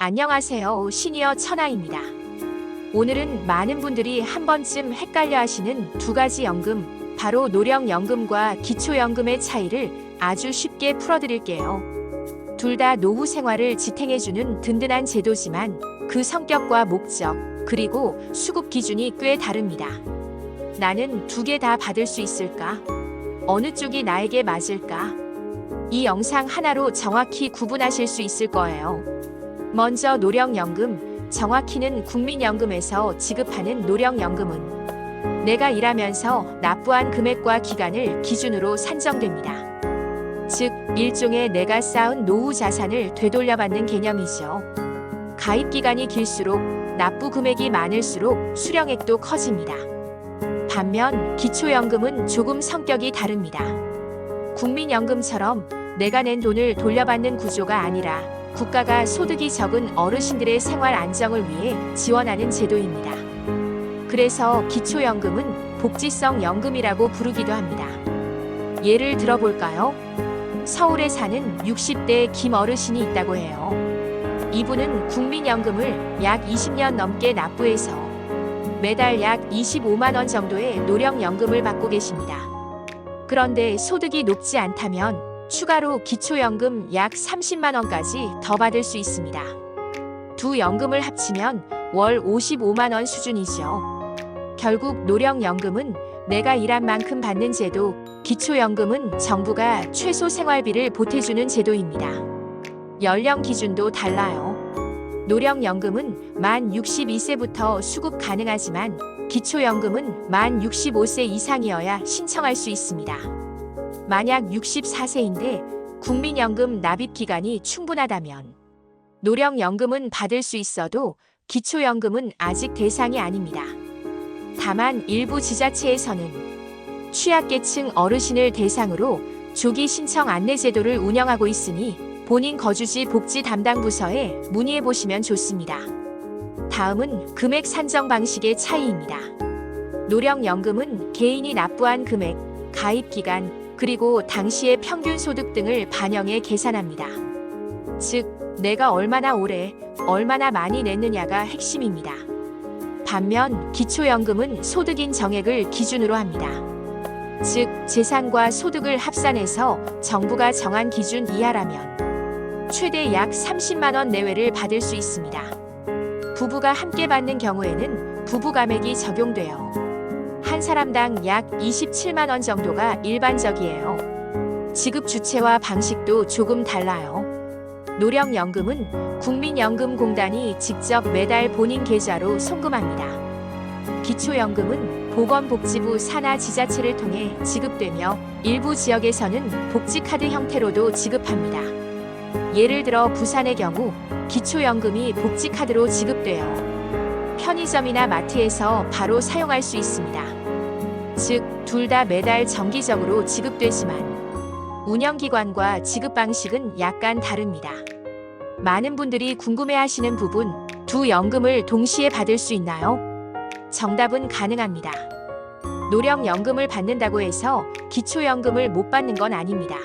안녕하세요. 시니어 천하입니다. 오늘은 많은 분들이 한 번쯤 헷갈려 하시는 두 가지 연금, 바로 노령연금과 기초연금의 차이를 아주 쉽게 풀어드릴게요. 둘 다 노후 생활을 지탱해주는 든든한 제도지만 그 성격과 목적, 그리고 수급 기준이 꽤 다릅니다. 나는 두 개 다 받을 수 있을까? 어느 쪽이 나에게 맞을까? 이 영상 하나로 정확히 구분하실 수 있을 거예요. 먼저 노령연금, 정확히는 국민연금에서 지급하는 노령연금은 내가 일하면서 납부한 금액과 기간을 기준으로 산정됩니다. 즉, 일종의 내가 쌓은 노후 자산을 되돌려받는 개념이죠. 가입 기간이 길수록 납부 금액이 많을수록 수령액도 커집니다. 반면 기초연금은 조금 성격이 다릅니다. 국민연금처럼 내가 낸 돈을 돌려받는 구조가 아니라 국가가 소득이 적은 어르신들의 생활 안정을 위해 지원하는 제도입니다. 그래서 기초연금은 복지성 연금이라고 부르기도 합니다. 예를 들어볼까요? 서울에 사는 60대 김 어르신이 있다고 해요. 이분은 국민연금을 약 20년 넘게 납부해서 매달 약 25만 원 정도의 노령연금을 받고 계십니다. 그런데 소득이 높지 않다면 추가로 기초연금 약 30만 원까지 더 받을 수 있습니다. 두 연금을 합치면 월 55만 원 수준이죠. 결국 노령연금은 내가 일한 만큼 받는 제도, 기초연금은 정부가 최소 생활비를 보태주는 제도입니다. 연령 기준도 달라요. 노령연금은 만 62세부터 수급 가능하지만 기초연금은 만 65세 이상이어야 신청할 수 있습니다. 만약 64세인데 국민연금 납입 기간이 충분하다면 노령연금은 받을 수 있어도 기초연금은 아직 대상이 아닙니다. 다만 일부 지자체에서는 취약계층 어르신을 대상으로 조기 신청 안내 제도를 운영하고 있으니 본인 거주지 복지 담당 부서에 문의해 보시면 좋습니다. 다음은 금액 산정 방식의 차이입니다. 노령연금은 개인이 납부한 금액, 가입 기간, 그리고 당시의 평균 소득 등을 반영해 계산합니다. 즉, 내가 얼마나 오래, 얼마나 많이 냈느냐가 핵심입니다. 반면 기초연금은 소득인 정액을 기준으로 합니다. 즉, 재산과 소득을 합산해서 정부가 정한 기준 이하라면 최대 약 30만 원 내외를 받을 수 있습니다. 부부가 함께 받는 경우에는 부부감액이 적용돼요. 한 사람당 약 27만 원 정도가 일반적이에요. 지급 주체와 방식도 조금 달라요. 노령연금은 국민연금공단이 직접 매달 본인 계좌로 송금합니다. 기초연금은 보건복지부 산하 지자체를 통해 지급되며 일부 지역에서는 복지카드 형태로도 지급합니다. 예를 들어 부산의 경우 기초연금이 복지카드로 지급돼요. 편의점이나 마트에서 바로 사용할 수 있습니다. 즉, 둘 다 매달 정기적으로 지급되지만 운영기관과 지급 방식은 약간 다릅니다. 많은 분들이 궁금해하시는 부분, 두 연금을 동시에 받을 수 있나요? 정답은 가능합니다. 노령연금을 받는다고 해서 기초연금을 못 받는 건 아닙니다.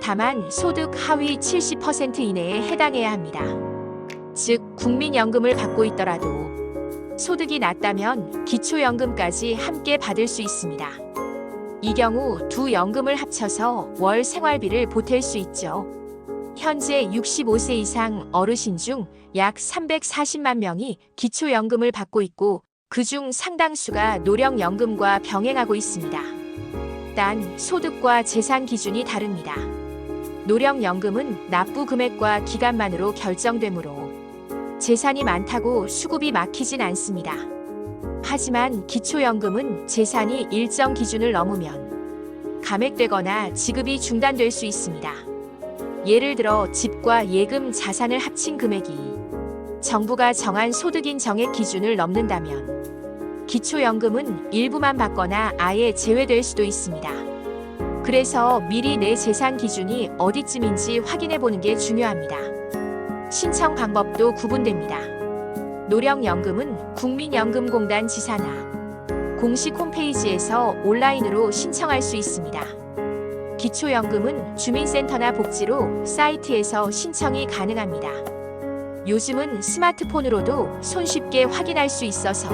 다만 소득 하위 70% 이내에 해당해야 합니다. 즉, 국민연금을 받고 있더라도 소득이 낮다면 기초연금까지 함께 받을 수 있습니다. 이 경우 두 연금을 합쳐서 월 생활비를 보탤 수 있죠. 현재 65세 이상 어르신 중 약 340만 명이 기초연금을 받고 있고 그중 상당수가 노령연금과 병행하고 있습니다. 단, 소득과 재산 기준이 다릅니다. 노령연금은 납부 금액과 기간만으로 결정되므로 재산이 많다고 수급이 막히진 않습니다. 하지만 기초연금은 재산이 일정 기준을 넘으면 감액되거나 지급이 중단될 수 있습니다. 예를 들어 집과 예금 자산을 합친 금액이 정부가 정한 소득인 정액 기준을 넘는다면 기초연금은 일부만 받거나 아예 제외될 수도 있습니다. 그래서 미리 내 재산 기준이 어디쯤인지 확인해 보는 게 중요합니다. 신청 방법도 구분됩니다. 노령연금은 국민연금공단 지사나 공식 홈페이지에서 온라인으로 신청할 수 있습니다. 기초연금은 주민센터나 복지로 사이트에서 신청이 가능합니다. 요즘은 스마트폰으로도 손쉽게 확인할 수 있어서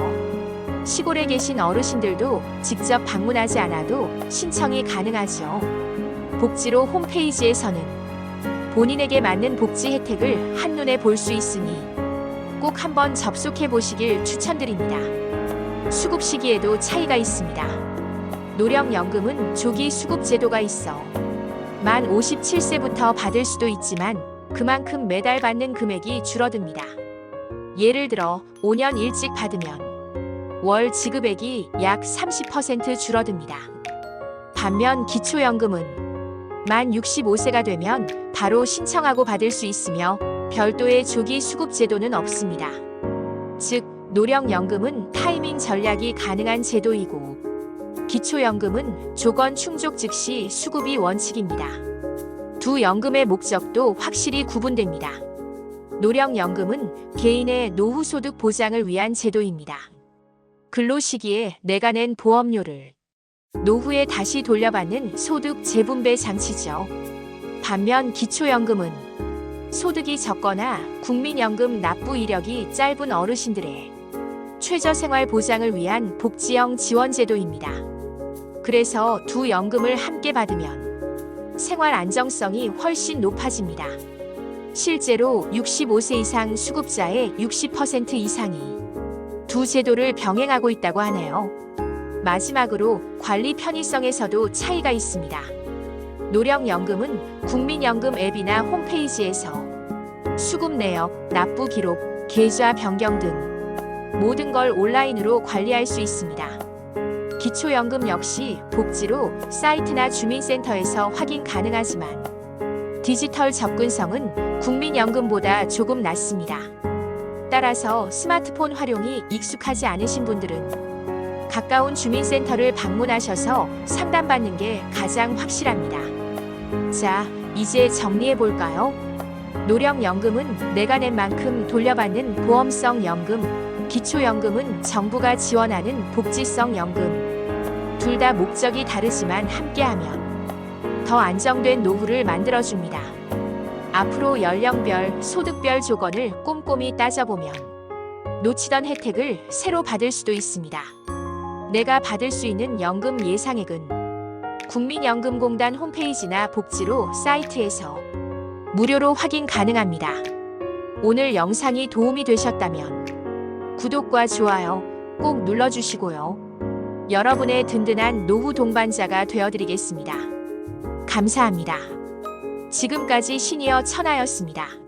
시골에 계신 어르신들도 직접 방문하지 않아도 신청이 가능하죠. 복지로 홈페이지에서는 본인에게 맞는 복지 혜택을 한눈에 볼 수 있으니 꼭 한번 접속해 보시길 추천드립니다. 수급 시기에도 차이가 있습니다. 노령연금은 조기 수급 제도가 있어 만 57세부터 받을 수도 있지만 그만큼 매달 받는 금액이 줄어듭니다. 예를 들어 5년 일찍 받으면 월 지급액이 약 30% 줄어듭니다. 반면 기초연금은 만 65세가 되면 바로 신청하고 받을 수 있으며 별도의 조기 수급 제도는 없습니다. 즉, 노령연금은 타이밍 전략이 가능한 제도이고 기초연금은 조건 충족 즉시 수급이 원칙입니다. 두 연금의 목적도 확실히 구분됩니다. 노령연금은 개인의 노후소득 보장을 위한 제도입니다. 근로 시기에 내가 낸 보험료를 노후에 다시 돌려받는 소득 재분배 장치죠. 반면 기초연금은 소득이 적거나 국민연금 납부 이력이 짧은 어르신들의 최저생활 보장을 위한 복지형 지원 제도입니다. 그래서 두 연금을 함께 받으면 생활 안정성이 훨씬 높아집니다. 실제로 65세 이상 수급자의 60% 이상이 두 제도를 병행하고 있다고 하네요. 마지막으로 관리 편의성에서도 차이가 있습니다. 노령연금은 국민연금 앱이나 홈페이지에서 수급 내역, 납부 기록, 계좌 변경 등 모든 걸 온라인으로 관리할 수 있습니다. 기초연금 역시 복지로 사이트나 주민센터에서 확인 가능하지만 디지털 접근성은 국민연금보다 조금 낮습니다. 따라서 스마트폰 활용이 익숙하지 않으신 분들은 가까운 주민센터를 방문하셔서 상담받는 게 가장 확실합니다. 자, 이제 정리해볼까요? 노령연금은 내가 낸 만큼 돌려받는 보험성 연금, 기초연금은 정부가 지원하는 복지성 연금. 둘 다 목적이 다르지만 함께하면 더 안정된 노후를 만들어줍니다. 앞으로 연령별, 소득별 조건을 꼼꼼히 따져보면 놓치던 혜택을 새로 받을 수도 있습니다. 내가 받을 수 있는 연금 예상액은 국민연금공단 홈페이지나 복지로 사이트에서 무료로 확인 가능합니다. 오늘 영상이 도움이 되셨다면 구독과 좋아요 꼭 눌러주시고요. 여러분의 든든한 노후 동반자가 되어드리겠습니다. 감사합니다. 지금까지 시니어 천하였습니다.